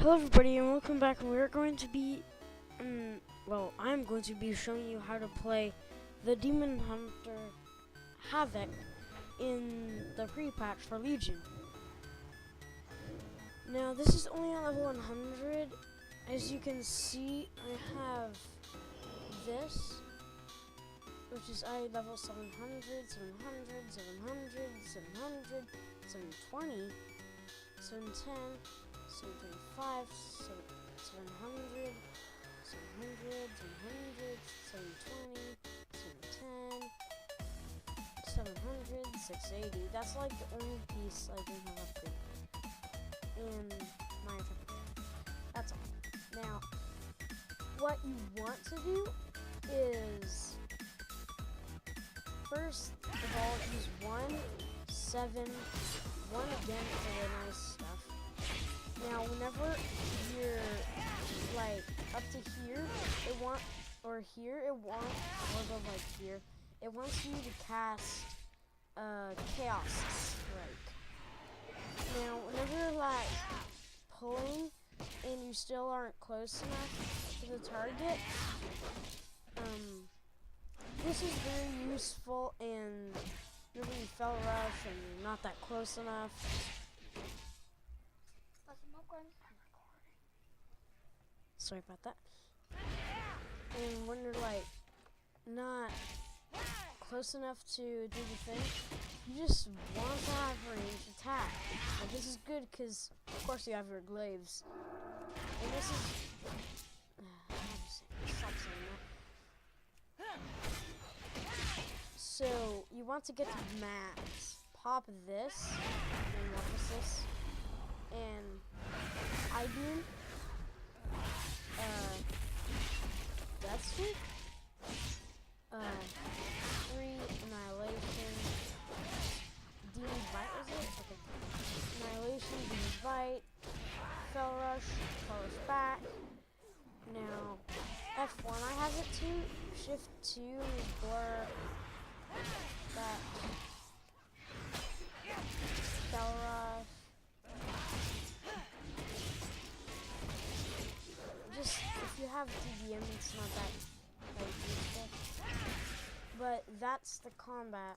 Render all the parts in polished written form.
Hello everybody and welcome back. We're going to be, I'm going to be showing you how to play the Demon Hunter Havoc in the pre-patch for Legion. Now this is only on level 100. As you can see, I have this, which is level 700, 700, 700, 700, 720, 710, 725, 700, 700, 700, 720, 710, 700, 680. That's like the only piece I didn't have upgrade in my attack. That's all. Now, what you want to do is first of all use 1, 7, 1 again for the nice stuff. Now, whenever you're like up to here, it wants like here, it wants you to cast Chaos Strike. Now, whenever you're like pulling and you still aren't close enough to the target, this is very useful and really fell rush and you're not that close enough. Sorry about that. And when you're like not close enough to do the thing, you just want to have ranged attack. Now this is good because of course you have your glaives. And this is stop saying that. So you want to get to max. Pop this and what is this? And I beam. That's it. 3 annihilation. Demon's bite was it? Okay. Annihilation, demon's bite. Fell rush back. Now F1 I have it too. Shift 2 is blur. That. Fell rush. Just if you have DBM, it's not that useful. But that's the combat.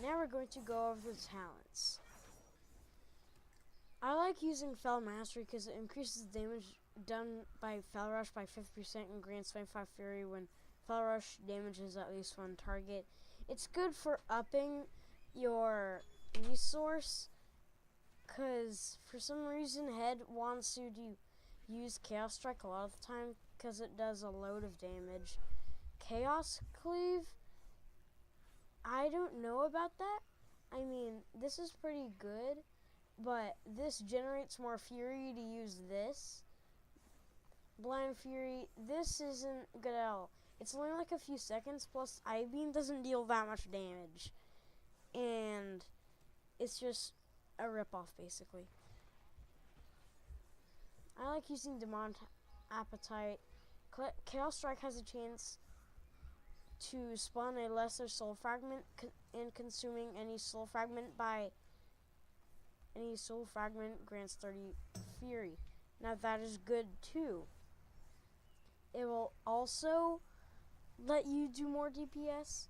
Now we're going to go over the talents. I like using Fell Mastery because it increases damage done by Fell Rush by 50% and grants 25 Fury when Fell Rush damages at least one target. It's good for upping your resource. Because for some reason Head wants you to use Chaos Strike a lot of the time because it does a load of damage. Chaos Cleave, I don't know about that. I mean, this is pretty good, but this generates more Fury to use this. Blind Fury, this isn't good at all. It's only like a few seconds, plus I-Beam doesn't deal that much damage. And it's just a rip-off, basically. I like using Demon Appetite. Chaos Strike has a chance to spawn a lesser soul fragment and consuming any soul fragment grants 30 Fury. Now that is good too. It will also let you do more DPS,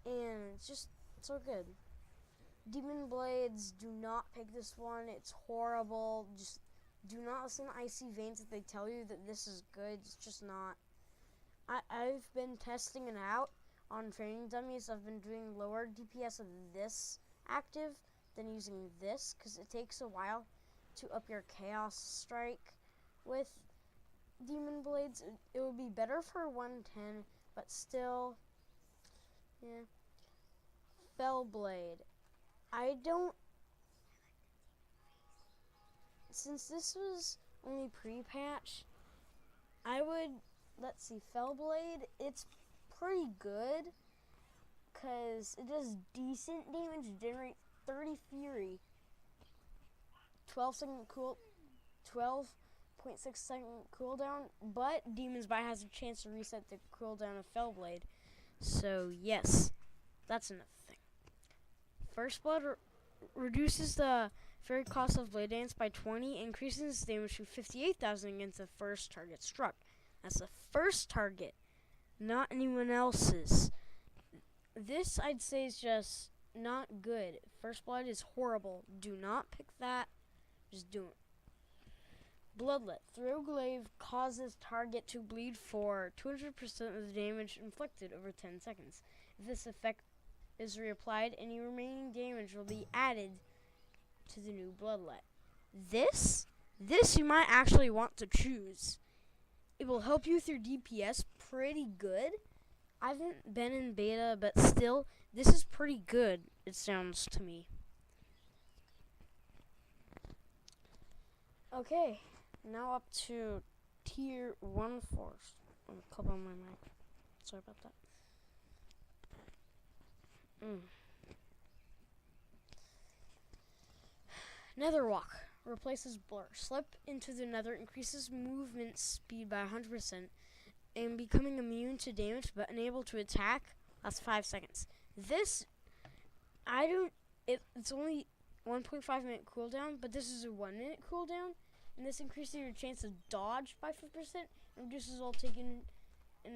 and it's just so good. Demon Blades, do not pick this one. It's horrible. Just do not listen to Icy Veins if they tell you that this is good. It's just not. I've been testing it out on training dummies. I've been doing lower DPS of this active than using this because it takes a while to up your Chaos Strike with Demon Blades. It would be better for 110, but still, yeah. Fell Blade. Since this was only pre-patch, let's see, Fell Blade, it's pretty good, because it does decent damage, generate 30 Fury, 12.6 second cooldown, but Demon's Bite has a chance to reset the cooldown of Fell Blade, so yes, that's another thing. First Blood reduces the fairy cost of Blade Dance by 20, increases damage to 58,000 against the first target struck. That's the first target, not anyone else's. This, I'd say, is just not good. First Blood is horrible. Do not pick that. Just do it. Bloodlet. Throw glaive causes target to bleed for 200% of the damage inflicted over 10 seconds. If this effect is reapplied, any remaining damage will be added to the new Bloodlet. This you might actually want to choose. It will help you with your DPS pretty good. I haven't been in beta, but still, this is pretty good, it sounds to me. Okay, now up to tier 1 force. I'm gonna clip on my mic. Sorry about that. Nether Walk replaces Blur. Slip into the Nether increases movement speed by 100% and becoming immune to damage but unable to attack lasts 5 seconds. This, it's only 1.5 minute cooldown, but this is a 1 minute cooldown, and this increases your chance to dodge by 5% and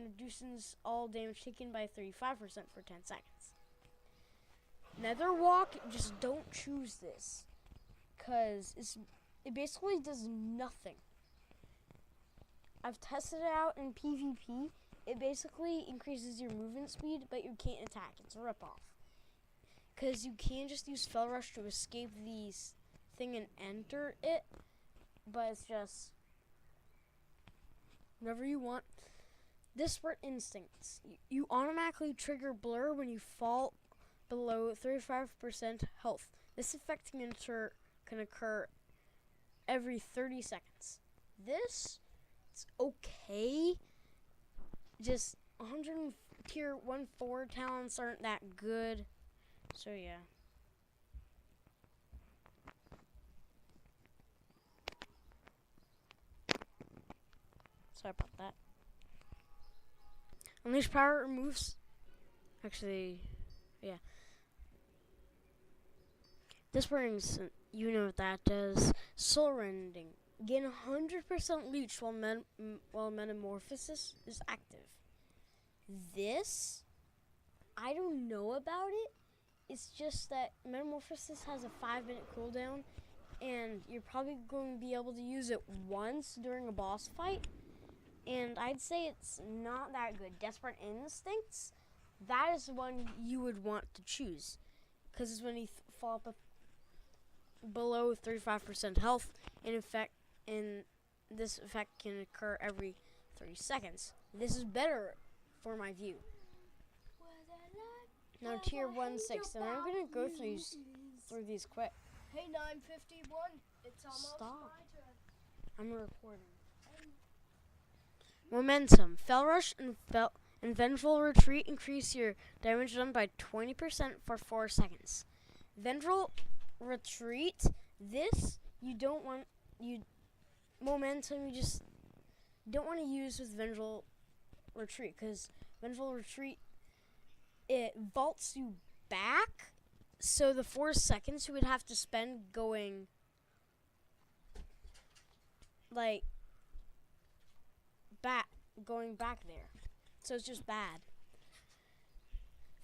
reduces all damage taken by 35% for 10 seconds. Nether Walk, just don't choose this, cause it basically does nothing. I've tested it out in PvP. It basically increases your movement speed, but you can't attack. It's a ripoff. Because you can just use Fell Rush to escape these thing and enter it, but it's just whatever you want. Disparate Instincts. You automatically trigger Blur when you fall below 35% health. This effect can occur every 30 seconds. This, it's okay. Just tier 1-4 talents aren't that good. So yeah. Sorry about that. Unleash Power removes. Actually, yeah. This brings, you know what that does. Soul Rending. Gain 100% leech while Metamorphosis is active. This, I don't know about it. It's just that Metamorphosis has a 5-minute cooldown, and you're probably going to be able to use it once during a boss fight. And I'd say it's not that good. Desperate Instincts, that is one you would want to choose, because it's when you fall up below 35% health. And this effect can occur every 30 seconds. This is better for my view. Now tier 1-6, and I'm gonna go through these quick. Hey, 951. It's almost Stop. my turn. I'm recording. Momentum. Fell Rush and Vengeful Retreat increase your damage done by 20% for 4 seconds. Vengeful Retreat, this you don't want. Momentum, you just don't want to use with Vengeful Retreat, because Vengeful Retreat, it vaults you back, so the 4 seconds you would have to spend going back there. So it's just bad.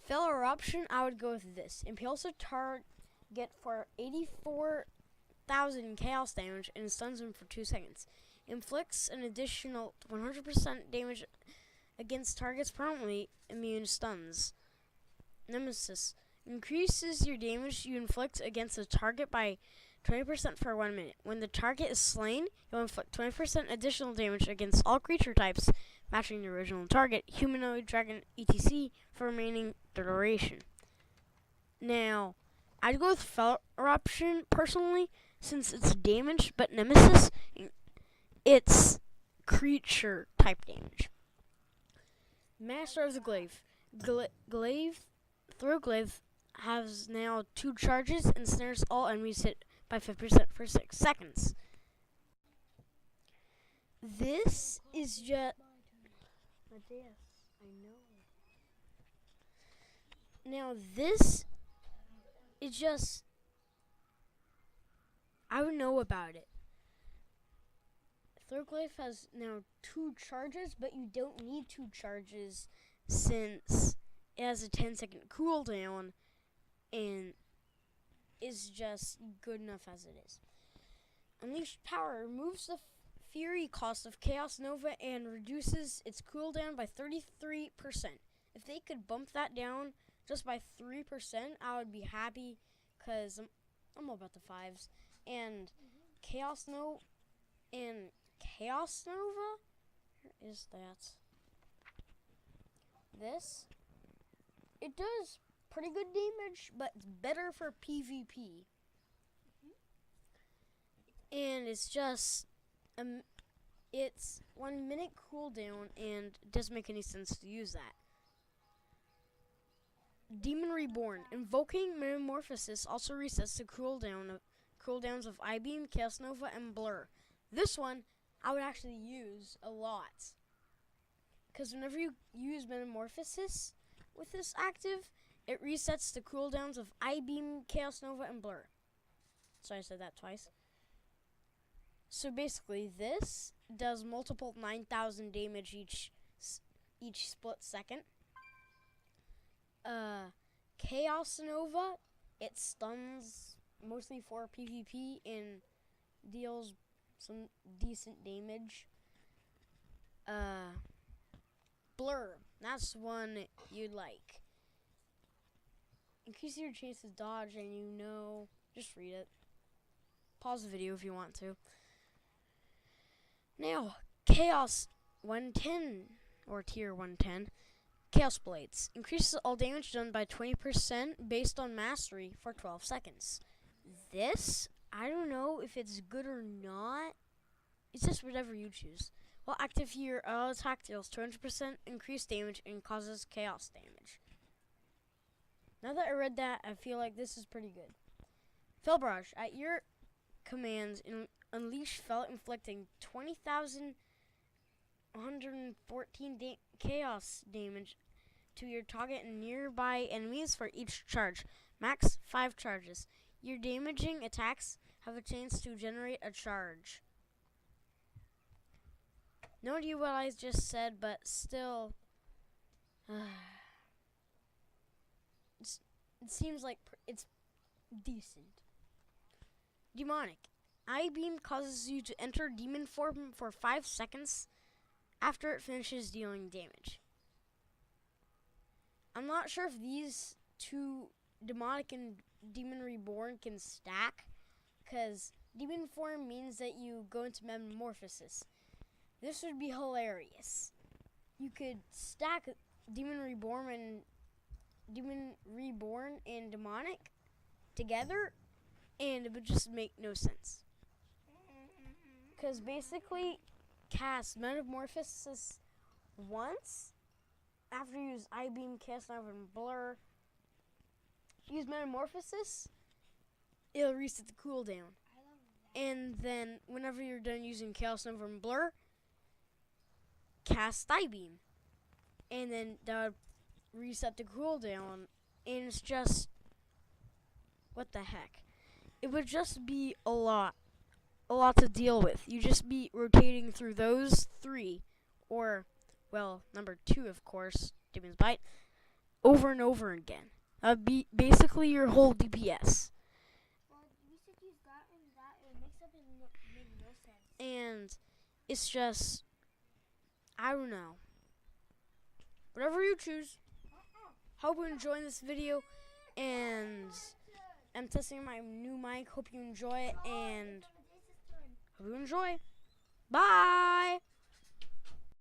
Fell Eruption, I would go with this. Impales a target for 84,000 chaos damage and stuns him for 2 seconds. Inflicts an additional 100% damage against targets permanently immune to stuns. Nemesis. Increases your damage you inflict against a target by 20% for 1 minute. When the target is slain, you'll inflict 20% additional damage against all creature types, matching the original target, humanoid, dragon, etc., for remaining duration. Now, I'd go with Fell Eruption personally, since it's damage, but Nemesis, it's creature type damage. Master of the Glaive. Throw Glaive has now 2 charges and snares all enemies hit by 5% for 6 seconds. This is just... Yes, I know. Now this it just, I would know about it. Thorglyph has now 2 charges, but you don't need 2 charges since it has a 10-second cooldown and is just good enough as it is. Unleashed Power removes the Fury cost of Chaos Nova and reduces its cooldown by 33%. If they could bump that down just by 3%, I would be happy because I'm all about the 5s. And Chaos Nova, where is that? This, it does pretty good damage, but it's better for PvP. And it's just, it's 1 minute cooldown, and it doesn't make any sense to use that. Demon Reborn. Invoking Metamorphosis also resets the cooldowns of I-Beam, Chaos Nova, and Blur. This one, I would actually use a lot. Because whenever you use Metamorphosis with this active, it resets the cooldowns of I-Beam, Chaos Nova, and Blur. Sorry, I said that twice. So basically, this does multiple 9,000 damage each split second. Chaos Nova, it stuns mostly for PvP and deals some decent damage. Blur, that's one you'd like. Increase your chance to dodge, and just read it. Pause the video if you want to. Now, Chaos 110, or Tier 110, Chaos Blades. Increases all damage done by 20% based on mastery for 12 seconds. This, I don't know if it's good or not. It's just whatever you choose. While active here, attack deals 200% increased damage and causes chaos damage. Now that I read that, I feel like this is pretty good. Fell Barrage. At your commands, unleash Fell, inflicting 20,114 chaos damage to your target and nearby enemies for each charge. Max 5 charges. Your damaging attacks have a chance to generate a charge. No idea what I just said, but still, it seems like it's decent. Demonic. I-Beam causes you to enter demon form for 5 seconds after it finishes dealing damage. I'm not sure if these two, Demonic and Demon Reborn, can stack, because demon form means that you go into metamorphosis. This would be hilarious. You could stack Demon Reborn and Demonic together, and it would just make no sense. Because basically, cast Metamorphosis once, after you use I-Beam, Chaos Nova, and Blur, use Metamorphosis, it'll reset the cooldown. And then, whenever you're done using Chaos Nova and Blur, cast I-Beam. And then that would reset the cooldown. And it's just, what the heck. It would just be a lot to deal with. You just be rotating through those 3, or, well, number 2, of course, Demon's Bite, over and over again. That would be basically your whole DPS. Well, we should use that and that. It makes up make no sense. And it's just, I don't know. Whatever you choose. Hope you're enjoying this video, and I'm testing my new mic. Hope you enjoy it, and hope you enjoy. Bye!